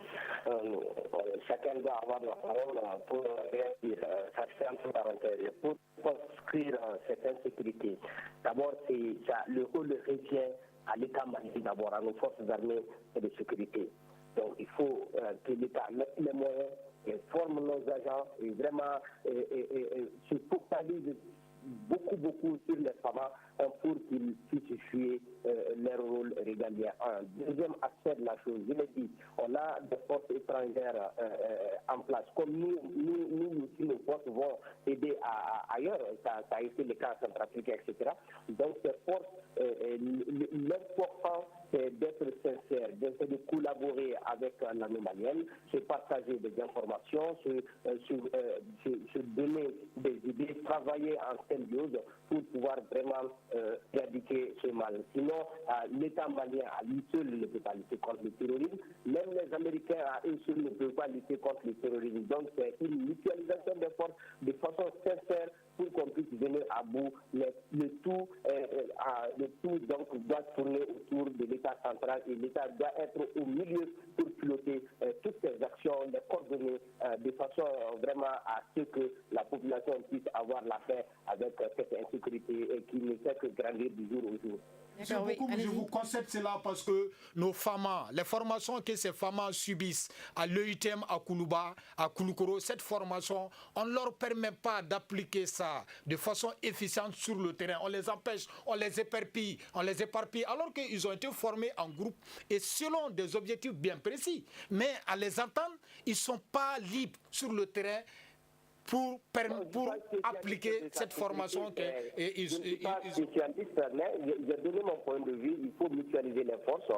Chacun doit avoir la parole pour réagir. Ça fait entre parenthèses. Pour construire cette insécurité, d'abord, le rôle revient à l'État malien, d'abord, à nos forces armées et de sécurité. Donc, il faut que l'État mette les moyens et forme nos agents et vraiment se focalise beaucoup sur les femmes pour qu'ils puissent jouer leur rôle régalien. Un deuxième aspect de la chose, je l'ai dit, on a des forces étrangères en place. Comme nous aussi, nos forces vont aider ailleurs. Ça a été le cas en Centrafrique, etc. Donc, ces forces, l'important, c'est d'être sincère, de collaborer avec l'armée malienne, se partager des informations, se donner des idées, travailler en symbiose pour pouvoir vraiment éradiquer ce mal. Sinon, l'État malien à lui seul ne peut pas lutter contre le terrorisme. Même les Américains à eux seuls ne peuvent pas lutter contre le terrorisme. Donc, c'est une mutualisation des forces les coordonner de façon vraiment à ce que la population puisse avoir la paix avec cette insécurité et qui ne fait que grandir du jour au jour. Je vous concède cela parce que nos FAMA, les formations que ces FAMA subissent à l'EUTM, à Koulouba, à Kouloukoro, cette formation, on ne leur permet pas d'appliquer ça de façon efficiente sur le terrain. On les empêche, on les éparpille, alors qu'ils ont été formés en groupe et selon des objectifs bien précis. Mais à les entendre, ils ne sont pas libres sur le terrain pour appliquer cette formation. Je ne suis pas spécialiste, mais j'ai donné mon point de vue. Il faut mutualiser les forces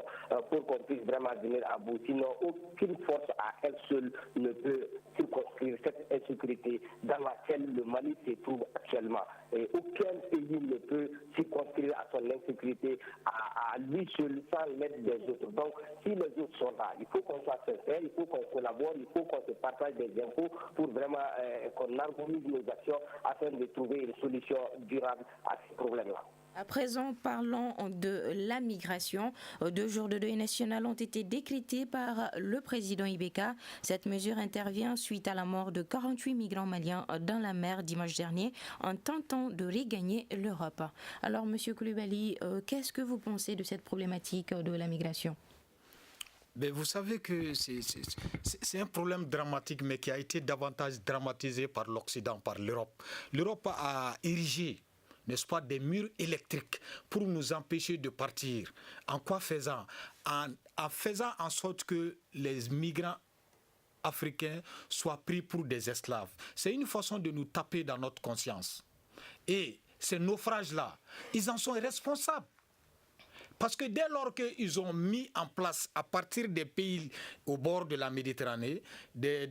pour qu'on puisse vraiment venir à bout. Sinon, aucune force à elle seule ne peut circonscrire cette insécurité dans laquelle le Mali se trouve actuellement. Et aucun pays ne peut circonscrire à son insécurité à lui seul sans l'aide des autres. Donc, si les autres sont là, il faut qu'on soit sincère, il faut qu'on collabore, il faut qu'on se partage des infos pour vraiment qu'on harmonise nos actions afin de trouver une solution durable à ces problèmes-là. À présent, parlons de la migration. 2 jours de deuil national ont été décrétés par le président Ibeka. Cette mesure intervient suite à la mort de 48 migrants maliens dans la mer dimanche dernier en tentant de regagner l'Europe. Alors, Monsieur Koulibaly, qu'est-ce que vous pensez de cette problématique de la migration ? Mais vous savez que c'est un problème dramatique, mais qui a été davantage dramatisé par l'Occident, par l'Europe. L'Europe a érigé, n'est-ce pas, des murs électriques pour nous empêcher de partir. En quoi faisant ? En faisant en sorte que les migrants africains soient pris pour des esclaves. C'est une façon de nous taper dans notre conscience. Et ces naufrages-là, ils en sont responsables. Parce que dès lors qu'ils ont mis en place, à partir des pays au bord de la Méditerranée, des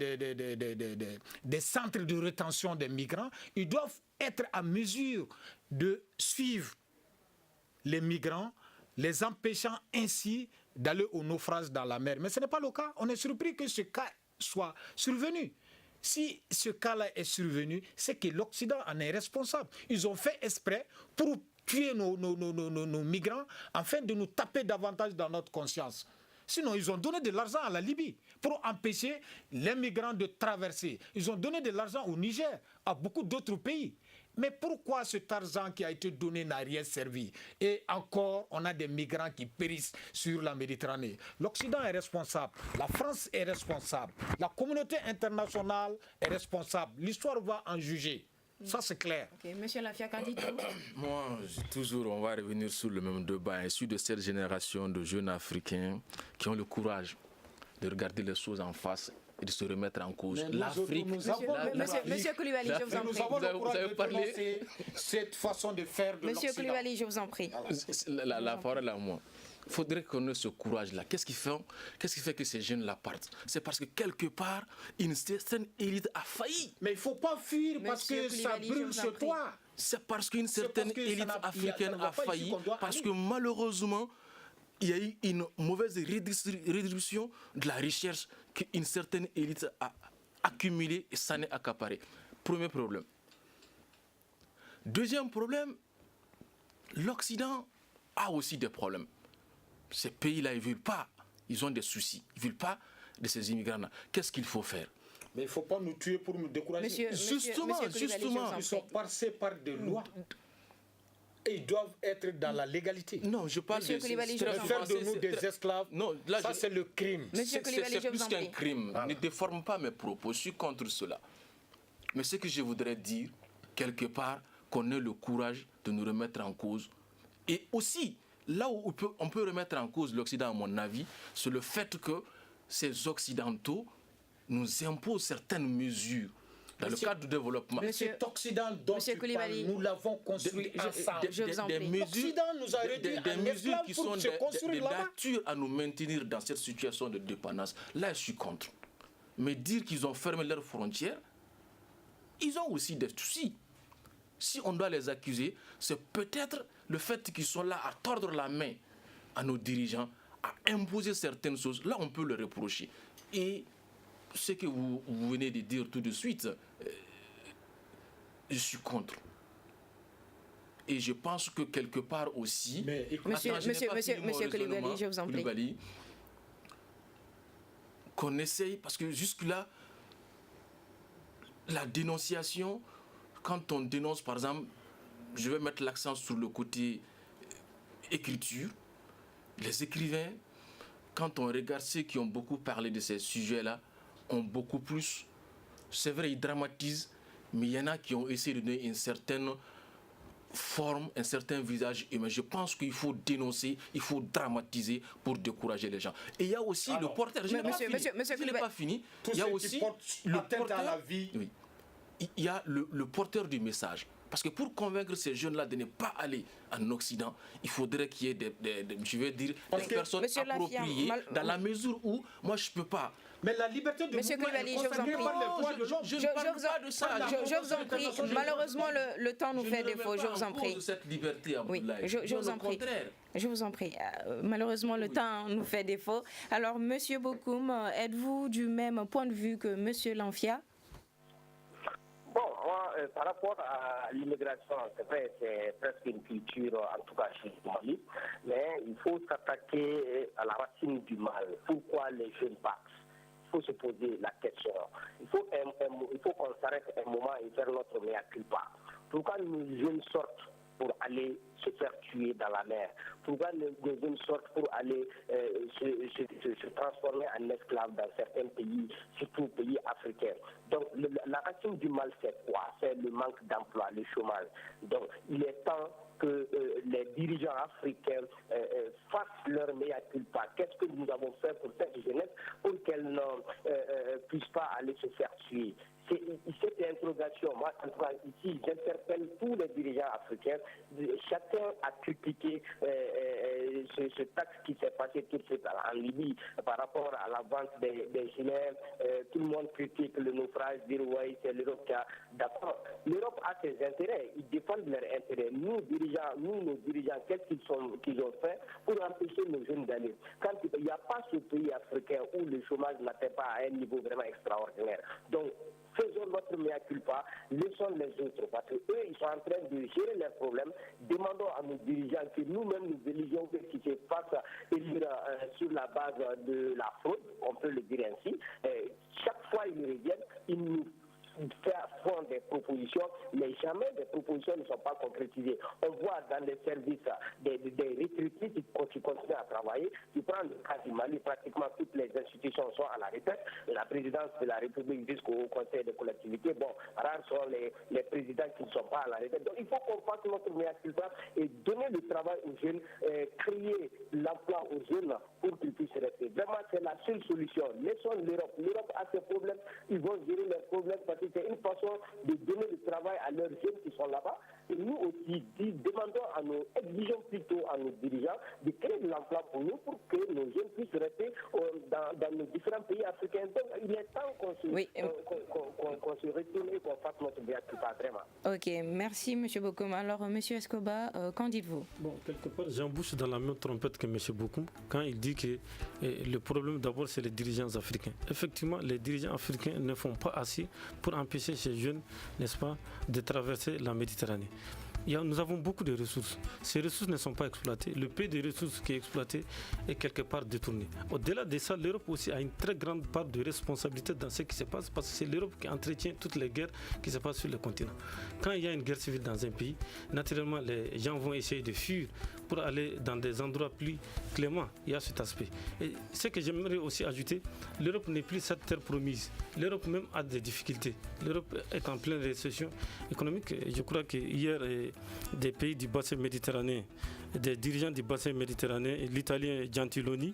centres de rétention des migrants, ils doivent être à mesure de suivre les migrants, les empêchant ainsi d'aller au naufrage dans la mer. Mais ce n'est pas le cas. On est surpris que ce cas soit survenu. Si ce cas-là est survenu, c'est que l'Occident en est responsable. Ils ont fait exprès pour tuer nos migrants afin de nous taper davantage dans notre conscience. Sinon, ils ont donné de l'argent à la Libye pour empêcher les migrants de traverser. Ils ont donné de l'argent au Niger, à beaucoup d'autres pays. Mais pourquoi cet argent qui a été donné n'a rien servi? Et encore, on a des migrants qui périssent sur la Méditerranée. L'Occident est responsable, la France est responsable, la communauté internationale est responsable. L'histoire va en juger. Ça, c'est clair. Okay. Monsieur Lafia, qu'en dites-vous? Moi, toujours, on va revenir sur le même débat. Issu de cette génération de jeunes Africains qui ont le courage de regarder les choses en face et de se remettre en cause. L'Afrique... Monsieur Koulibaly, je vous en prie. Vous avez parlé cette façon de faire de Monsieur Koulibaly, je vous en prie. La parole à moi. Il faudrait qu'on ait ce courage-là. Qu'est-ce qui fait que ces jeunes-là partent? C'est parce que quelque part, une certaine élite a failli. Mais il ne faut pas fuir parce que ça brûle chez toi. C'est parce qu'une certaine élite africaine a failli, parce que malheureusement, il y a eu une mauvaise redistribution de la recherche qu'une certaine élite a accumulée et s'en est accaparée. Premier problème. Deuxième problème, l'Occident a aussi des problèmes. Ces pays-là, ils ne veulent pas, ils ont des soucis, ils ne veulent pas de ces immigrants-là. Qu'est-ce qu'il faut faire? Mais il ne faut pas nous tuer pour nous décourager. Justement, ils sont passés par des lois. Et ils doivent être dans la légalité. Non, je parle de faire de nous des esclaves. Non, là, ça, c'est le crime. C'est plus qu'un crime. Ne déforme pas mes propos. Je suis contre cela. Mais ce que je voudrais dire, quelque part, qu'on ait le courage de nous remettre en cause. Et aussi, là où on peut remettre en cause l'Occident, à mon avis, c'est le fait que ces Occidentaux nous imposent certaines mesures dans le cadre du développement. Mais cet Occident dont tu parles, nous l'avons construit ensemble. L'Occident nous a réduit des mesures qui sont des natures à nous maintenir dans cette situation de dépendance. Là, je suis contre. Mais dire qu'ils ont fermé leurs frontières, ils ont aussi des soucis. Si on doit les accuser, c'est peut-être le fait qu'ils sont là à tordre la main à nos dirigeants, à imposer certaines choses. Là, on peut le reprocher. Et ce que vous venez de dire tout de suite, je suis contre. Et je pense que quelque part aussi... Monsieur Koulibaly, je vous en prie. qu'on essaye, parce que jusque-là, la dénonciation, quand on dénonce, par exemple, je vais mettre l'accent sur le côté écriture, les écrivains, quand on regarde ceux qui ont beaucoup parlé de ces sujets-là, ont beaucoup plus, c'est vrai, ils dramatisent, mais il y en a qui ont essayé de donner une certaine forme, un certain visage humain. Je pense qu'il faut dénoncer, il faut dramatiser pour décourager les gens. Et il y a aussi le porteur. Je n'ai pas fini. Il y a aussi le porteur à la vie. Oui. Il y a le porteur du message. Parce que pour convaincre ces jeunes-là de ne pas aller en Occident, il faudrait qu'il y ait des personnes appropriées dans la mesure où moi je ne peux pas. Mais la liberté de mouvement est consacrée par les droits de l'homme. Je vous en prie. Malheureusement, le temps nous fait défaut. Je vous en prie. Cette liberté, oui, je vous en prie. Je vous en prie. Malheureusement, le temps nous fait défaut. Alors, Monsieur Bokoum, êtes-vous du même point de vue que Monsieur Lanfia? Bon, moi, par rapport à l'immigration, c'est vrai, c'est presque une culture, en tout cas chez le Mali, mais il faut s'attaquer à la racine du mal. Pourquoi les jeunes partent? Il faut se poser la question. Il faut qu'on s'arrête un moment et faire notre mea culpa. Pourquoi nos jeunes sortent pour aller se faire tuer dans la mer? Pourquoi les jeunes sortent pour aller se transformer en esclaves dans certains pays, surtout pays africains? Donc la racine du mal, c'est quoi? C'est le manque d'emploi, le chômage. Donc il est temps que les dirigeants africains fassent leur mea culpa. Qu'est-ce que nous avons fait pour cette jeunesse pour qu'elle ne puisse pas aller se faire tuer? Cette interrogation, moi, en tout cas, ici, j'interpelle tous les dirigeants africains. Chacun a critiqué ce taxe qui s'est passé tout de suite en Libye par rapport à la vente des gilets. Tout le monde critique le naufrage, dire oui, c'est l'Europe qui a. D'accord, l'Europe a ses intérêts, ils défendent leurs intérêts. Nos dirigeants, qu'est-ce qu'ils ont fait pour empêcher nos jeunes d'aller? Quand il n'y a pas ce pays africain où le chômage n'atteint pas à un niveau vraiment extraordinaire. Donc, faisons notre mea culpa, laissons les autres, parce qu'eux, ils sont en train de gérer leurs problèmes. Demandons à nos dirigeants que nous-mêmes, nous éligions qui se fassent élire sur la base de la fraude, on peut le dire ainsi. Chaque fois, ils reviennent, ils nous font des propositions, mais jamais des propositions ne sont pas concrétisées. On voit dans les services des retraités qui continuent à travailler. Tu prends le cas du Mali, pratiquement toutes les institutions sont à la retraite. La présidence de la République jusqu'au Conseil des collectivités, bon, rares sont les présidents qui ne sont pas à la retraite. Donc il faut qu'on fasse notre mea culpa et donner le travail aux jeunes, créer l'emploi aux jeunes pour qu'ils puissent rester. Vraiment, c'est la seule solution. Laissons l'Europe. L'Europe a ses problèmes, ils vont gérer leurs problèmes parce que c'est une façon de donner le travail à leurs jeunes qui sont là-bas. Et nous aussi, exigeons plutôt à nos dirigeants de créer de l'emploi pour nous, pour que nos jeunes puissent rester dans nos différents pays africains. Donc, il est temps qu'on se retourne et qu'on fasse notre bien tout pas vraiment. Ok, merci M. Bokoum. Alors, M. Escobar, qu'en dites-vous? Bon, quelque part, j'embouche dans la même trompette que M. Bokoum quand il dit que le problème d'abord, c'est les dirigeants africains. Effectivement, les dirigeants africains ne font pas assez pour empêcher ces jeunes, n'est-ce pas, de traverser la Méditerranée. Nous avons beaucoup de ressources. Ces ressources ne sont pas exploitées. Le peu de ressources qui est exploité est quelque part détourné. Au-delà de ça, l'Europe aussi a une très grande part de responsabilité dans ce qui se passe parce que c'est l'Europe qui entretient toutes les guerres qui se passent sur le continent. Quand il y a une guerre civile dans un pays, naturellement, les gens vont essayer de fuir pour aller dans des endroits plus cléments. Il y a cet aspect. Et ce que j'aimerais aussi ajouter, l'Europe n'est plus cette terre promise. L'Europe même a des difficultés. L'Europe est en pleine récession économique. Et je crois qu'hier, des pays du bassin méditerranéen, des dirigeants du bassin méditerranéen, l'Italien Gentiloni,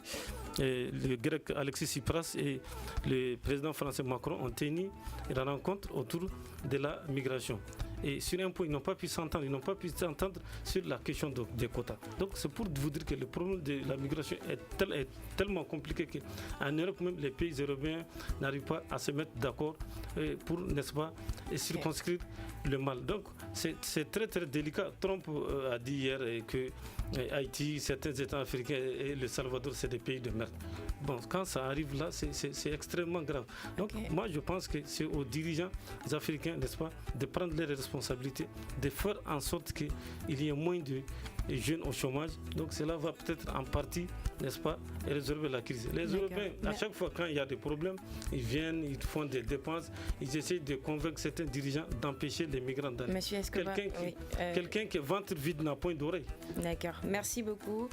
et le Grec Alexis Tsipras et le président français Macron ont tenu la rencontre autour de la migration. Et sur un point, ils n'ont pas pu s'entendre. Ils n'ont pas pu s'entendre sur la question des quotas. Donc c'est pour vous dire que le problème de la migration est tellement compliqué qu'en Europe, même les pays européens n'arrivent pas à se mettre d'accord pour, n'est-ce pas, circonscrire le mal. Donc c'est très très délicat. Trump a dit hier que Haïti, certains États africains et le Salvador, c'est des pays de merde. Bon, quand ça arrive là, c'est extrêmement grave. Donc moi je pense que c'est aux dirigeants africains, n'est-ce pas, de prendre les responsabilités, de faire en sorte qu'il y ait moins de jeunes au chômage. Donc cela va peut-être en partie, n'est-ce pas, résolver la crise. Les Européens, à chaque fois quand il y a des problèmes, ils viennent, ils font des dépenses, ils essaient de convaincre certains dirigeants d'empêcher les migrants d'aller. Quelqu'un qui est ventre vide n'a point d'oreille. D'accord, merci beaucoup.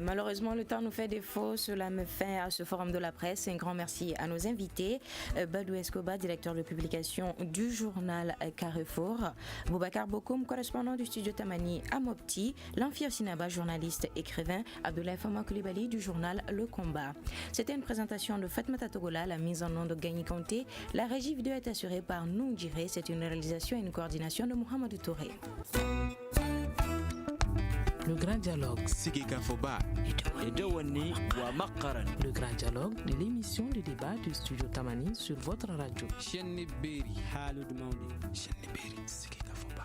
Malheureusement, le temps nous fait défaut. Cela met fin à ce forum de la presse. Un grand merci à nos invités. Badou Escoba, directeur de publication du journal Carrefour. Boubacar Bokoum, correspondant du studio Tamani à Mopti. Lamfir Sinaba, journaliste écrivain. Abdoulaye Fama Koulibaly du journal Le Combat. C'était une présentation de Fatmata Togola, la mise en nom de Gagny Conté. La régie vidéo est assurée par Nou Diré. C'est une réalisation et une coordination de Mohamed Touré. Le grand dialogue. Le grand dialogue de l'émission de débat du studio Tamani sur votre radio. Shenni Beri Halud Maudi Shenni Beri Sigi Kafoba.